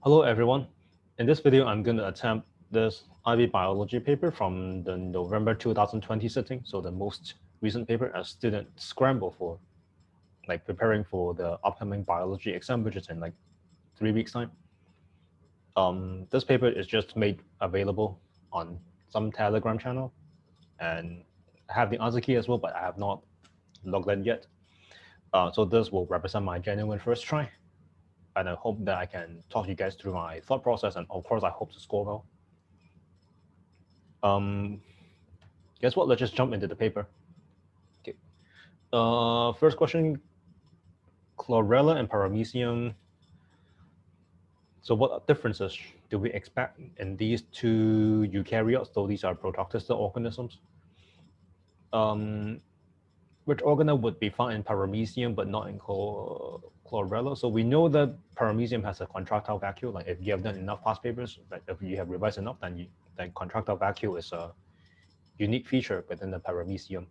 Hello everyone. In this video, I'm going to attempt this IB Biology paper from the November 2020 sitting. So the most recent paper as students scramble for preparing for the upcoming biology exam, which is in 3 weeks time. This paper is just made available on some Telegram channel, and I have the answer key as well, but I have not logged in yet. So this will represent my genuine first try. And I hope that I can talk you guys through my thought process, and of course, I hope to score well. Guess what? Let's just jump into the paper. Okay. First question: Chlorella and Paramecium. So, what differences do we expect in these two eukaryotes? Though these are protoctistal organisms. Which organelle would be found in Paramecium but not in Chlorella? So we know that Paramecium has a contractile vacuole. Like if you have done enough past papers, like if you have revised enough, then contractile vacuole is a unique feature within the Paramecium.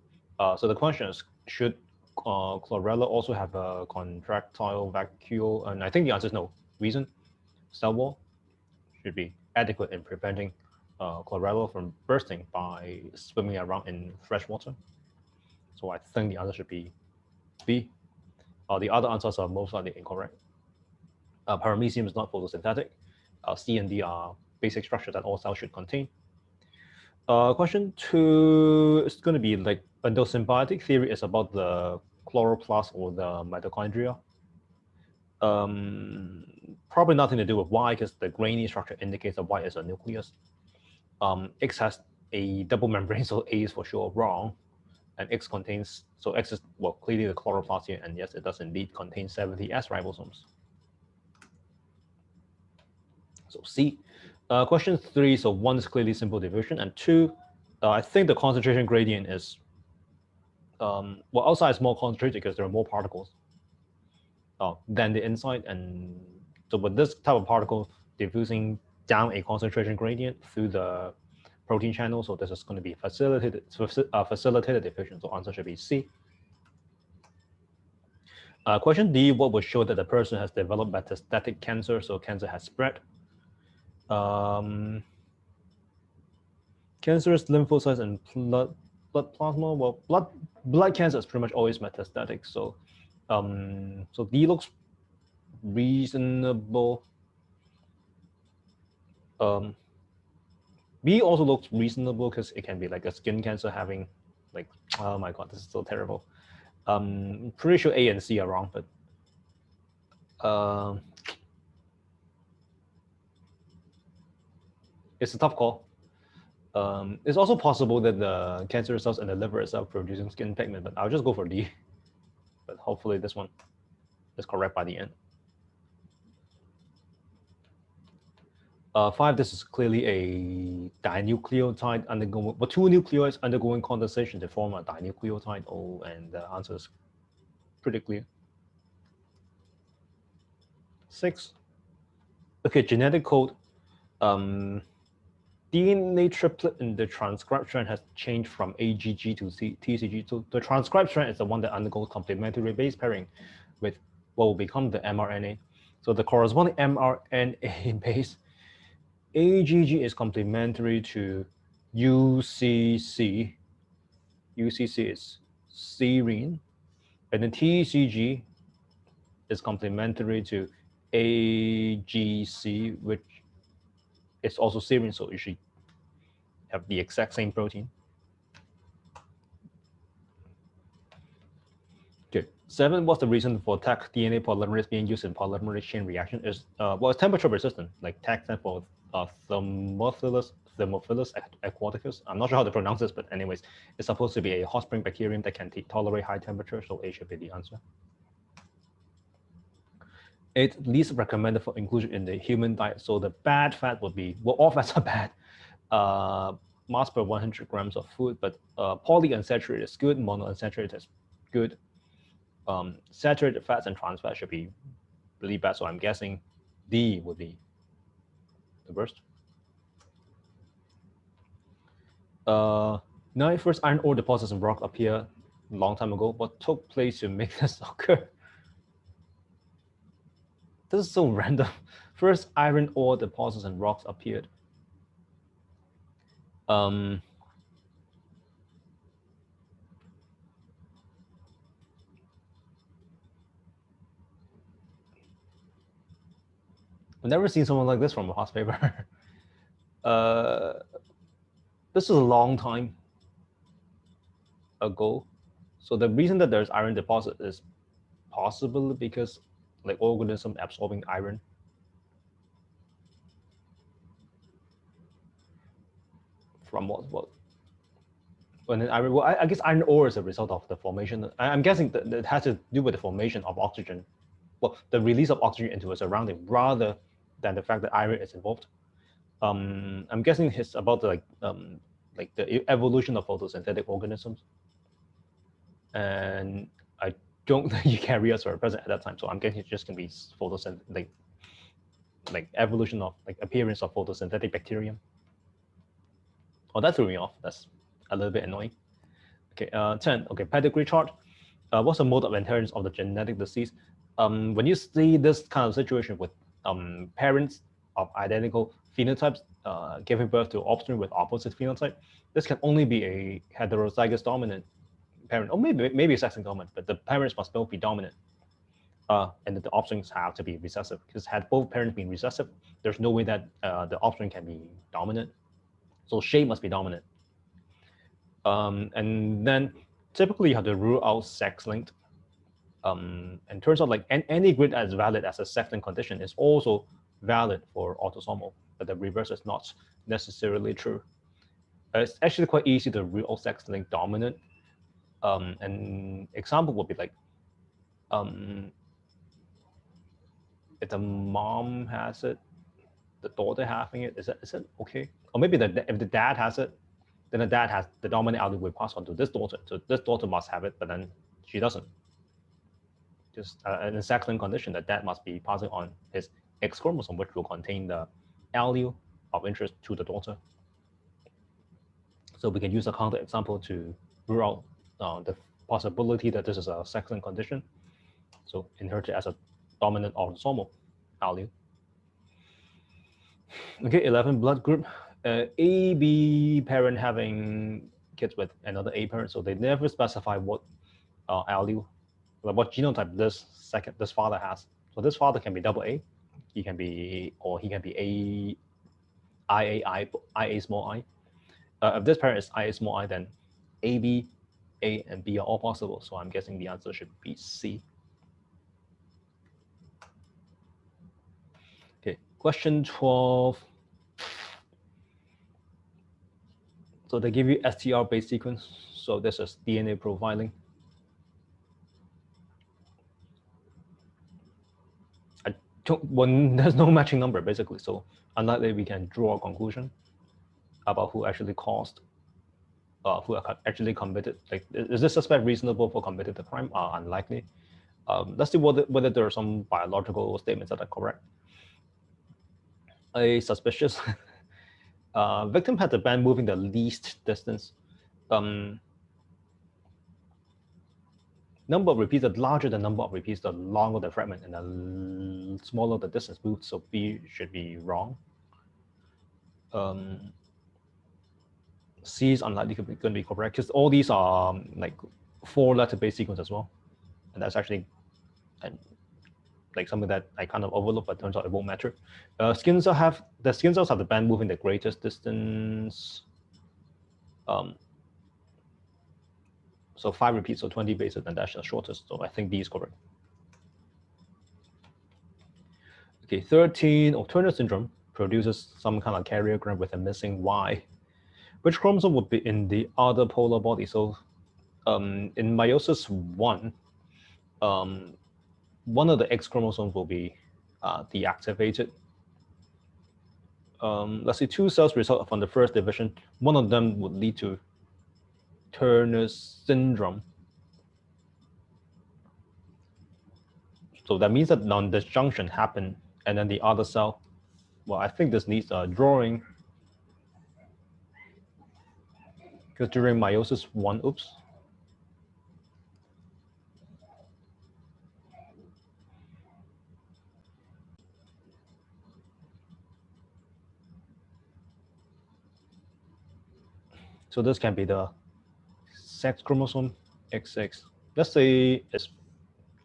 So the question is, should Chlorella also have a contractile vacuole? And I think the answer is no. Reason: cell wall should be adequate in preventing Chlorella from bursting by swimming around in fresh water. So I think the answer should be B. The other answers are most likely incorrect. Paramecium is not photosynthetic. C and D are basic structures that all cells should contain. Question 2 is going to be endosymbiotic theory is about the chloroplast or the mitochondria. Probably nothing to do with Y, because the grainy structure indicates that Y is a nucleus. X has a double membrane, so A is for sure wrong. And X contains, so X is, well, clearly the chloroplast here, and yes, it does indeed contain 70 S ribosomes. So C. Question 3, so 1 is clearly simple division, and 2, I think the concentration gradient is, well, outside is more concentrated because there are more particles than the inside, and so with this type of particle diffusing down a concentration gradient through the protein channel, so this is going to be facilitated diffusion. So answer should be C. Question D: what would show that the person has developed metastatic cancer? So cancer has spread. Cancerous lymphocytes and blood plasma. Well, blood cancer is pretty much always metastatic. So, so D looks reasonable. B also looks reasonable because it can be like a skin cancer having oh my god, this is so terrible. Pretty sure A and C are wrong, but it's a tough call. It's also possible that the cancer cells in the liver itself producing skin pigment, but I'll just go for D. But hopefully this one is correct by the end. 5, this is clearly a dinucleotide undergoing, but 2 nucleoids undergoing condensation to form a dinucleotide. Oh, and the answer is pretty clear. 6. Okay, genetic code. DNA triplet in the transcript strand has changed from AGG to TCG. So the transcript strand is the one that undergoes complementary base pairing with what will become the mRNA. So the corresponding mRNA base AGG is complementary to UCC. UCC is serine, and then TCG is complementary to AGC, which is also serine. So you should have the exact same protein. Okay. 7, what's the reason for Taq DNA polymerase being used in polymerase chain reaction? Is well, it's temperature resistant. Like Taq stands for Thermophilus aquaticus. I'm not sure how to pronounce this, but anyways, it's supposed to be a hot spring bacterium that can tolerate high temperature, so A should be the answer. 8, least recommended for inclusion in the human diet. So the bad fat would be, well, all fats are bad. Mass per 100 grams of food, but polyunsaturated is good, monounsaturated is good. Saturated fats and trans fats should be really bad, so I'm guessing D would be the worst. 9, first iron ore deposits in rock appear a long time ago. What took place to make this occur? This is so random. first iron ore deposits and rocks appeared? I've never seen someone like this from a past paper. This is a long time ago. So the reason that there's iron deposit is possibly because like organism absorbing iron. From what? When iron, well, I guess iron ore is a result of the formation. I'm guessing that it has to do with the formation of oxygen. Well, the release of oxygen into a surrounding rather than the fact that iron is involved. I'm guessing it's about the, like the evolution of photosynthetic organisms. And I don't think eukaryotes were present at that time. So I'm guessing it's just gonna be photosynthetic, like evolution of like appearance of photosynthetic bacterium. Oh, that threw me off. That's a little bit annoying. Okay, 10. Okay, pedigree chart. What's the mode of inheritance of the genetic disease? When you see this kind of situation with parents of identical phenotypes giving birth to offspring with opposite phenotype, this can only be a heterozygous dominant parent, or maybe a sex dominant, but the parents must both be dominant, and the offspring have to be recessive. Because had both parents been recessive, there's no way that the offspring can be dominant. So shape must be dominant. And then typically you have to rule out sex-linked. And turns out like any grid as valid as a sex-linked condition is also valid for autosomal, but the reverse is not necessarily true. It's actually quite easy to rule out sex-linked dominant. An example would be like, if the mom has it, the daughter having it, is it okay? Or maybe if the dad has it, then the dad has the dominant allele will pass on to this daughter. So this daughter must have it, but then she doesn't. Just in a sex-linked condition, the dad must be passing on his X chromosome, which will contain the allele of interest to the daughter. So we can use a counter example to rule out the possibility that this is a sex-linked condition. So inherited as a dominant autosomal allele. Okay, 11, blood group. AB parent having kids with another A parent, so they never specify what allele, like what genotype this father has. So this father can be double A, he can be IA small I. If this parent is IA small I, then AB, A, and B are all possible. So I'm guessing the answer should be C. Okay, question 12. So they give you STR-based sequence. So this is DNA profiling. There's no matching number basically. So unlikely we can draw a conclusion about who actually caused, who actually committed. Like, is this suspect reasonable for committing the crime? Unlikely. Let's see whether there are some biological statements that are correct. A suspicious victim had the band moving the least distance. Number of repeats, the larger the number of repeats, the longer the fragment, and the smaller the distance moved. So B should be wrong. C is unlikely going to be correct because all these are like 4-letter base sequence as well, and that's actually like something that I kind of overlooked, but turns out it won't matter. Skin cells have the band moving the greatest distance. So 5 repeats, so 20 bases, and that's the shortest. So I think B is correct. Okay, 13, Turner syndrome produces some kind of karyogram with a missing Y. Which chromosome would be in the other polar body? So in meiosis 1, one of the X chromosomes will be deactivated. Let's see, 2 cells result from the first division. One of them would lead to Turner's syndrome. So that means that non-disjunction happened, and then the other cell, well, I think this needs a drawing. Because during meiosis 1, oops. So this can be the sex chromosome XX. Let's say it's,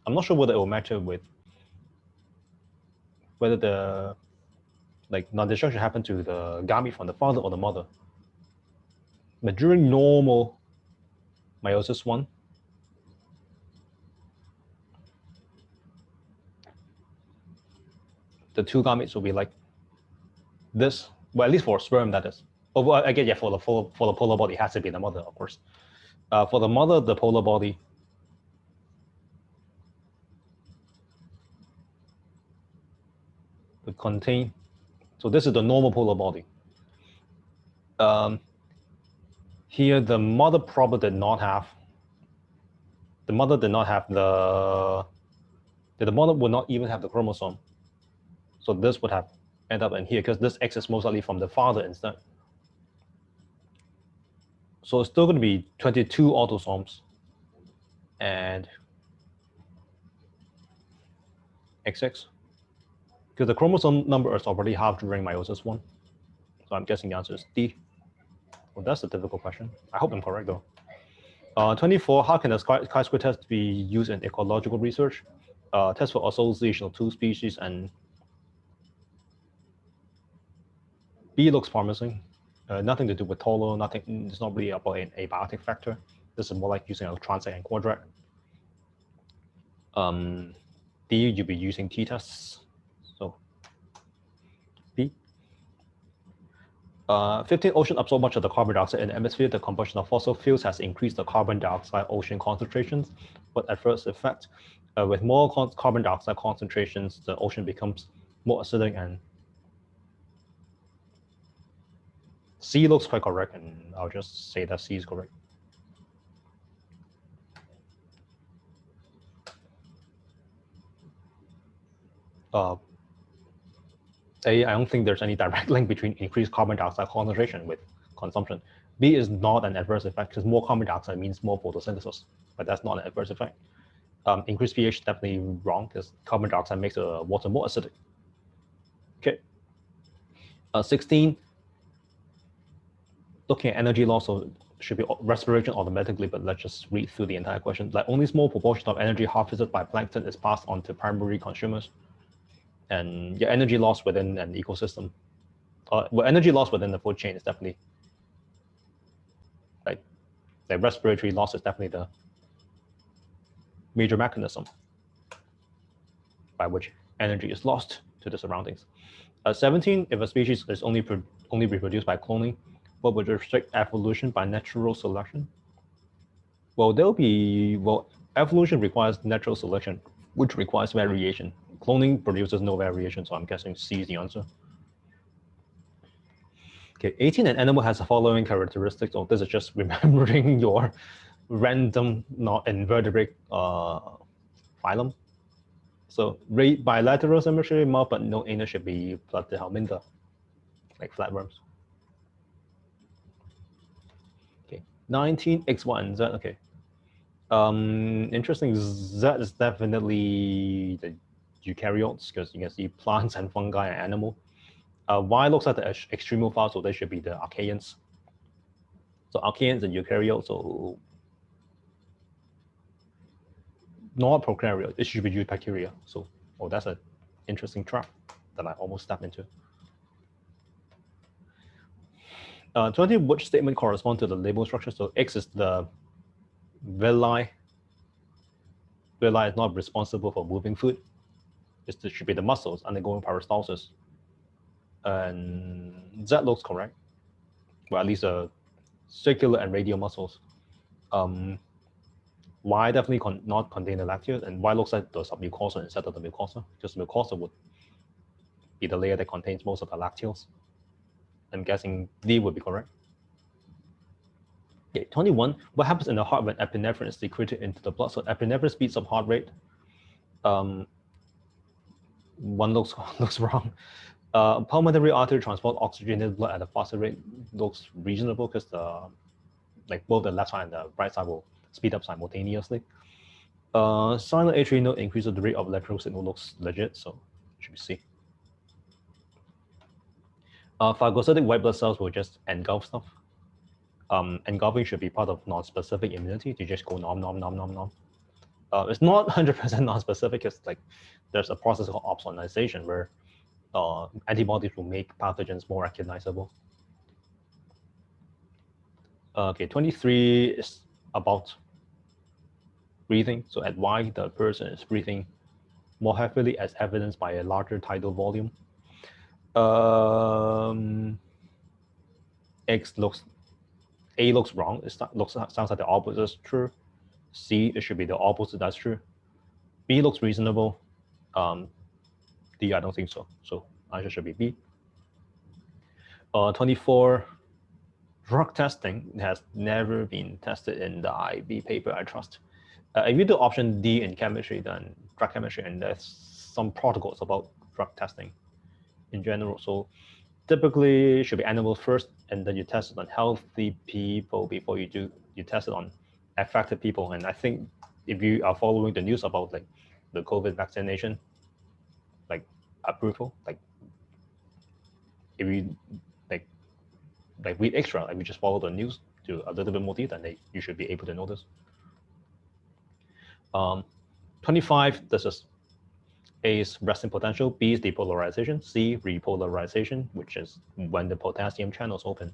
I'm not sure whether it will matter with whether the non-destruction happened to the gamete from the father or the mother. But during normal meiosis 1, the two gametes will be like this. Well, at least for sperm, that is. Oh, well, again, yeah, for the polar body, it has to be the mother, of course. For the mother, the polar body would contain. So this is the normal polar body. Here, the mother probably did not have. The mother did not have the mother would not even have the chromosome. So this would have ended up in here because this X is most likely from the father instead. So it's still going to be 22 autosomes and XX. Because the chromosome number is already half during meiosis 1. So I'm guessing the answer is D. Well, that's a difficult question. I hope I'm correct though. 24, how can the chi-square test be used in ecological research? Test for association of two species, and B looks promising. Nothing to do with Tolo, nothing, it's not really about an abiotic factor. This is more like using a transect and quadrat. D, you'll be using t-tests. So B. 15, ocean absorb much of the carbon dioxide in the atmosphere. The combustion of fossil fuels has increased the carbon dioxide ocean concentrations, but adverse effect. With more carbon dioxide concentrations, the ocean becomes more acidic, and C looks quite correct, and I'll just say that C is correct. A, I don't think there's any direct link between increased carbon dioxide concentration with consumption. B is not an adverse effect because more carbon dioxide means more photosynthesis, but that's not an adverse effect. Increased pH definitely wrong because carbon dioxide makes the water more acidic. Okay. 16, looking at energy loss, so should be respiration automatically, but let's just read through the entire question. Like only small proportion of energy harvested by plankton is passed on to primary consumers. And your energy loss within an ecosystem, well, energy loss within the food chain is definitely, like the respiratory loss is definitely the major mechanism by which energy is lost to the surroundings. 17, if a species is only reproduced by cloning, what would restrict evolution by natural selection? Well, evolution requires natural selection, which requires variation. Cloning produces no variation, so I'm guessing C is the answer. Okay, 18, an animal has the following characteristics. Oh, this is just remembering your random not invertebrate phylum. So bilateral symmetry, mouth but no anus should be Platyhelminth, like flatworms. Okay, 19, X, Y, and Z. Okay. Interesting. Z is definitely the eukaryotes because you can see plants and fungi and animal. Y looks like the extremophile, so they should be the archaeans. So archaeans and eukaryotes, so not prokaryote. It should be eubacteria. So, oh, that's an interesting trap that I almost stepped into. 20, which statement corresponds to the label structure? So X is the villi. Villi is not responsible for moving food. It should be the muscles undergoing peristalsis. And Z looks correct. Well, at least circular and radial muscles. Y definitely not contain the lacteals, and Y looks like the submucosa instead of the mucosa, because the mucosa would be the layer that contains most of the lacteals. I'm guessing D would be correct. Okay, 21, what happens in the heart when epinephrine is secreted into the blood? So epinephrine speeds up heart rate. One looks wrong. Pulmonary artery transport oxygenated blood at a faster rate looks reasonable because like both the left side and the right side will speed up simultaneously. Silent atrial node increases the rate of electrical signal looks legit, so should be C. Phagocytic white blood cells will just engulf stuff. Engulfing should be part of non-specific immunity. You just go nom nom nom nom nom. It's not 100% non-specific. It's like there's a process called opsonization where antibodies will make pathogens more recognizable. Okay, 23 is about breathing. So at Y, the person is breathing more heavily as evidenced by a larger tidal volume. A looks wrong. It sounds like the opposite is true. C, it should be the opposite, that's true. B looks reasonable. D, I don't think so. So answer should be B. 24, drug testing has never been tested in the IB paper, I trust. If you do option D in chemistry, then drug chemistry, and there's some protocols about drug testing in general. So typically it should be animals first, and then you test it on healthy people before you test it on affected people. And I think if you are following the news about like the COVID vaccination, like approval, like if you like read extra, like we just follow the news to a little bit more detail, then you should be able to notice. 25, this is A is resting potential, B is depolarization, C repolarization, which is when the potassium channels open.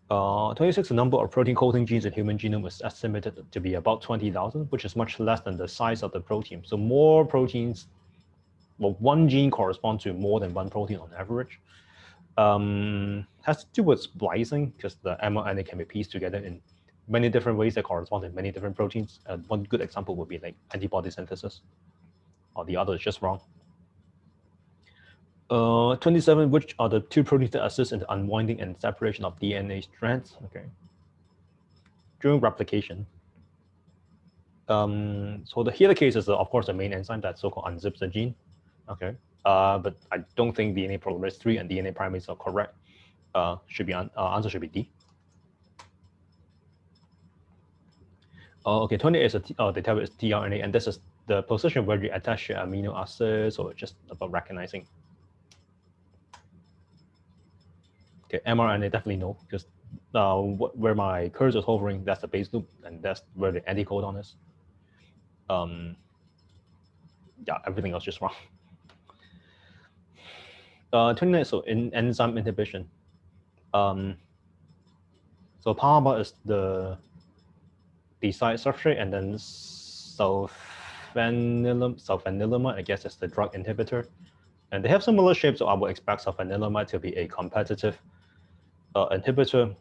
26, the number of protein coding genes in human genome is estimated to be about 20,000, which is much less than the size of the protein. So more proteins, well, one gene corresponds to more than one protein on average. Has to do with splicing, because the mRNA can be pieced together in many different ways that correspond to many different proteins. One good example would be like antibody synthesis, or the other is just wrong. 27, which are the two proteins that assist in the unwinding and separation of DNA strands? Okay. During replication. So the helicase is, of course, the main enzyme that so-called unzips the gene. Okay. But I don't think DNA polymerase 3 and DNA primates are correct. Should be answer should be D. Okay, 20 is the type is tRNA, and this is the position where you attach your amino acids, so it's just about recognizing. Okay, mRNA definitely no, because where my cursor is hovering, that's the base loop, and that's where the anticodon is. Yeah, everything else just wrong. 29, so in enzyme inhibition. So PAMA is the side substrate, and then sulfanilamide, I guess, is the drug inhibitor. And they have similar shapes, so I would expect sulfanilamide to be a competitive inhibitor.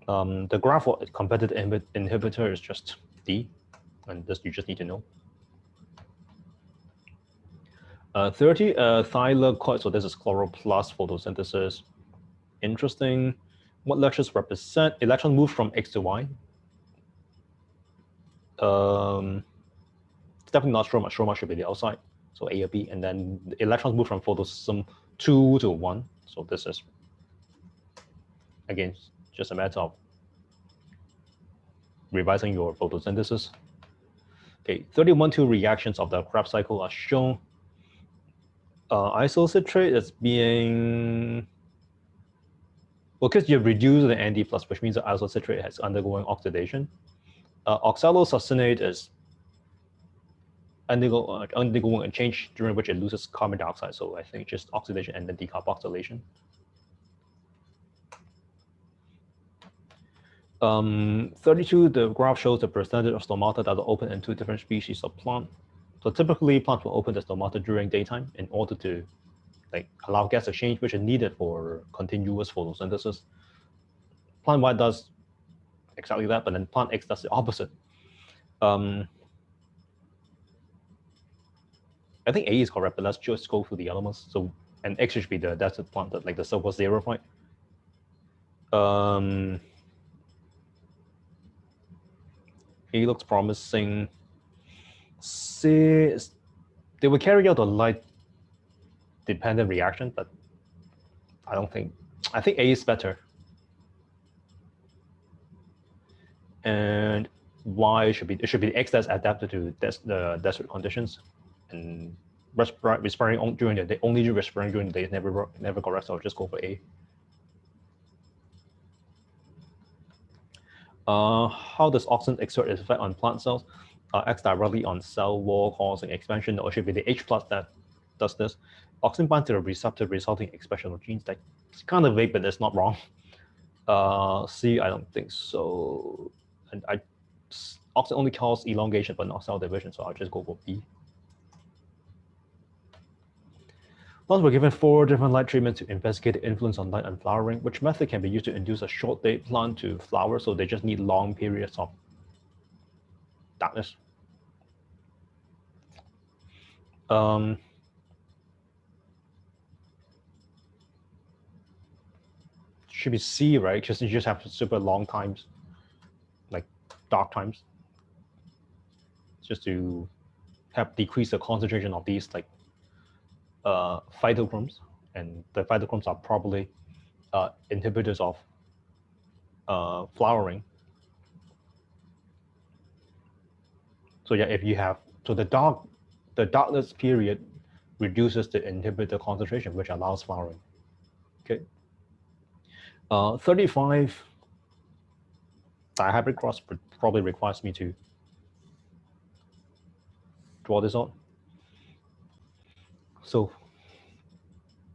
The graph for competitive inhibitor is just D, and this you just need to know. 30, thylakoid, so this is chloroplast photosynthesis. Interesting. What lectures represent electron move from X to Y? It's definitely not stroma. Stroma should be the outside, so A or B, and then the electrons move from photosystem 2 to 1. So this is, again, just a matter of revising your photosynthesis. Okay, 31, 2 reactions of the Krebs cycle are shown. Isocitrate is being, well, because you've reduced the ND+, which means the isocitrate has undergoing oxidation. Oxalosuccinate is undergoing a change during which it loses carbon dioxide. So I think just oxidation and then decarboxylation. 32, the graph shows the percentage of stomata that are open in two different species of plant. So typically plants will open the stomata during daytime in order to like allow gas exchange, which is needed for continuous photosynthesis. Plant Y does exactly that, but then plant X does the opposite. I think A is correct, but let's just go through the elements. So, and X should be that's the plant that like the so-called 0 point. A looks promising. C, they will carry out a light-dependent reaction, but I think A is better. And Y should be X that's adapted to the desert conditions, and respiring during the day, only respiring during the day never correct. So I'll just go for A. How does auxin exert its effect on plant cells? Acts directly on cell wall, causing expansion, or should be the H plus that does this. Auxin binds to the receptor, resulting in expression of genes. That it's kind of vague, but it's not wrong. C, I don't think so. And auxin only causes elongation, but not cell division, so I'll just go for B. Plants were given 4 different light treatments to investigate the influence on light and flowering. Which method can be used to induce a short-day plant to flower, so they just need long periods of darkness? Should be C, right? Because you just have super long times, like dark times, just to have decrease the concentration of these like phytochromes, and the phytochromes are probably inhibitors of flowering. So yeah, if you have the darkness period reduces the inhibitor concentration, which allows flowering. Okay. 35 dihybrid cross probably requires me to draw this on. So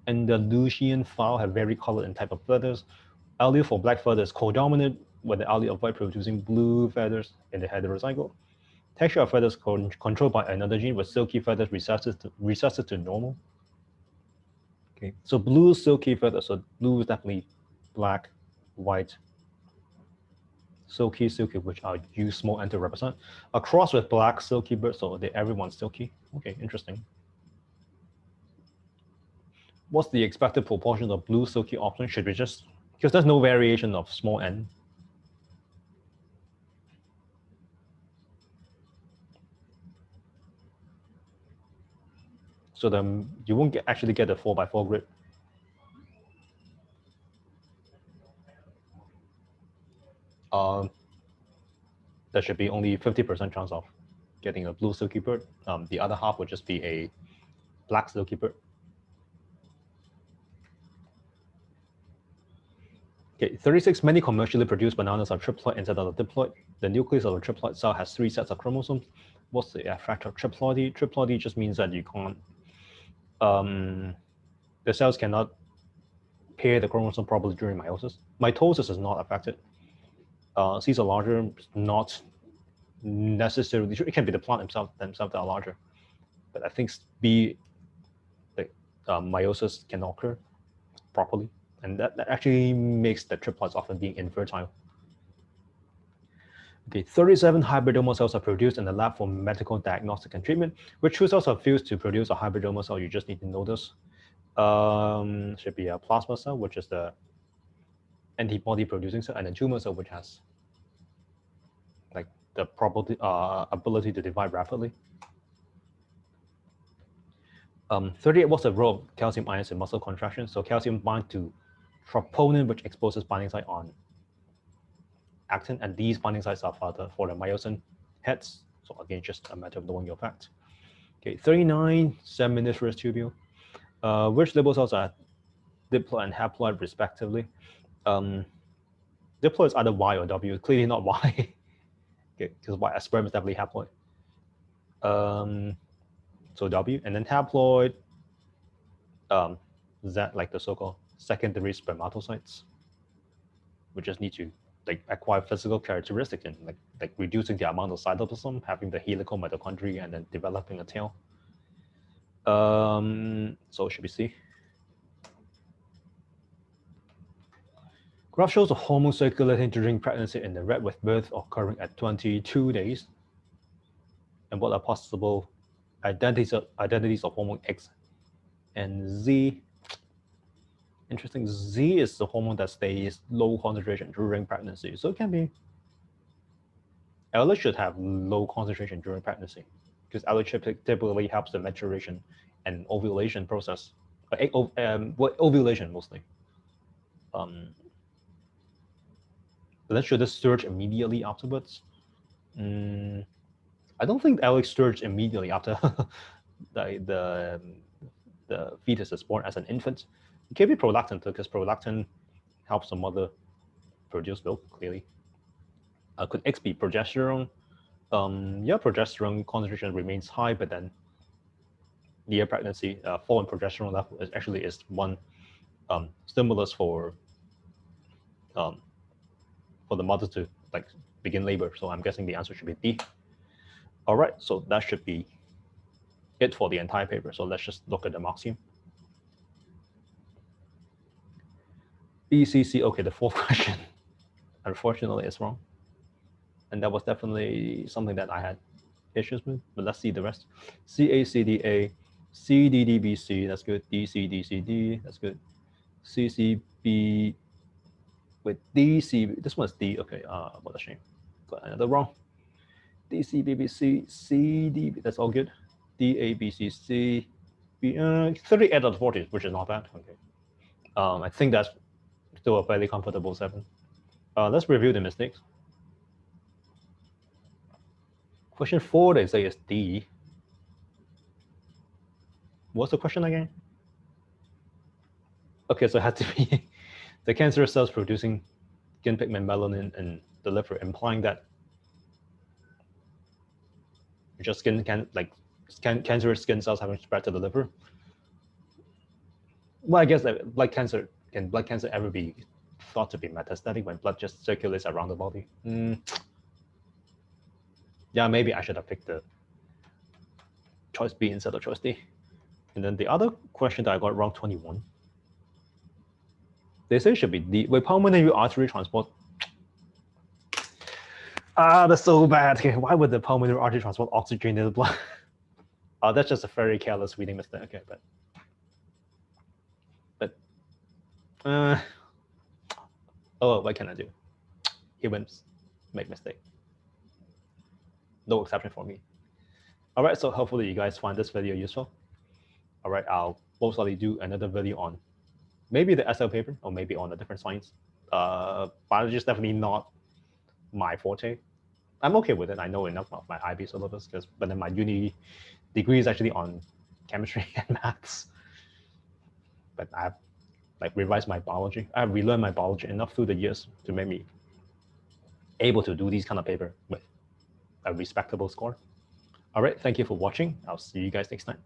Andalusian fowl have varicolored and type of feathers. Allele for black feathers codominant, with the allele of white producing blue feathers in the heterozygote. Texture of feathers controlled by another gene, with silky feathers recessive to normal. Okay, so blue silky feathers. So blue is definitely black, white, silky, which I'll use small n to represent. A cross with black silky bird, so everyone's silky. Okay, interesting. What's the expected proportion of blue silky option? Should be just, because there's no variation of small n. So then you won't actually get a 4x4 grid. There should be only 50% chance of getting a blue silky bird. The other half would just be a black silky bird. Okay, 36. Many commercially produced bananas are triploid instead of diploid. The nucleus of a triploid cell has 3 sets of chromosomes. What's the effect of triploidy? Triploidy just means that you can't, the cells cannot pair the chromosome properly during meiosis. Mitosis is not affected. Cells are larger, not necessarily. It can be the plant themselves that are larger, but I think meiosis can occur properly, and that actually makes the triplets often being infertile. Okay, 37 hybridomal cells are produced in the lab for medical diagnostic and treatment. Which two cells are fused to produce a hybridomal cell? You just need to know this. Should be a plasma cell, which is the antibody producing cell, and a tumor cell, which has like the ability to divide rapidly. 38, what's the role of calcium ions in muscle contraction? So calcium binds to troponin, which exposes binding site on actin, and these binding sites are for the myosin heads. So again, just a matter of knowing your facts. Okay, 39, seminiferous tubule. Which lipo cells are diploid and haploid respectively? Diploid is either Y or W, clearly not Y. Okay, because Y, sperm is definitely haploid. So W, and then haploid, Z, like the so-called secondary spermatocytes. We just need to like acquire physical characteristics and like reducing the amount of cytoplasm, having the helical mitochondria, and then developing a tail. So it should be C. Graph shows a hormone circulating during pregnancy in the rat with birth occurring at 22 days. And what are possible identities of hormone X and Z? Interesting. Z is the hormone that stays low concentration during pregnancy. So it can be LH should have low concentration during pregnancy, because LH typically helps the maturation and ovulation process. Ovulation mostly. Then should this surge immediately afterwards? I don't think LH surged immediately after the fetus is born as an infant. It can be prolactin too, because prolactin helps the mother produce milk, clearly. Could X be progesterone? Yeah, progesterone concentration remains high, but then near pregnancy, fall in progesterone level is one stimulus for the mother to like begin labor. So I'm guessing the answer should be D. All right, so that should be it for the entire paper. So let's just look at the marks here. BCC, okay, the fourth question, unfortunately, is wrong. And that was definitely something that I had issues with, but let's see the rest. CACDA, CDDBC, that's good. DCDCD, that's good. CCB, with DC, this one's D, okay, what a shame. Got another wrong. DCBBC, CDB, that's all good. DABCC, 38 out of 40, which is not bad, okay. I think that's still a fairly comfortable 7. Let's review the mistakes. Question 4, they say is D. What's the question again? Okay, so it had to be the cancerous cells producing skin pigment melanin in the liver, implying that just cancerous skin cells haven't spread to the liver. Well, I guess that blood cancer ever be thought to be metastatic when blood just circulates around the body? Yeah, maybe I should have picked the choice B instead of choice D. And then the other question that I got wrong, 21. They say it should be D. Wait, pulmonary artery transport. That's so bad. Okay, why would the pulmonary artery transport oxygen in the blood? That's just a very careless reading mistake. Okay, oh, what can I do? Humans make mistake. No exception for me. All right, so hopefully you guys find this video useful. All right, I'll most likely do another video on maybe the SL paper or maybe on a different science. Biology is definitely not my forte. I'm okay with it. I know enough of my IB syllabus, but then my uni degree is actually on chemistry and maths. But I've revised my biology. I've relearned my biology enough through the years to make me able to do these kind of paper with a respectable score. All right, thank you for watching. I'll see you guys next time.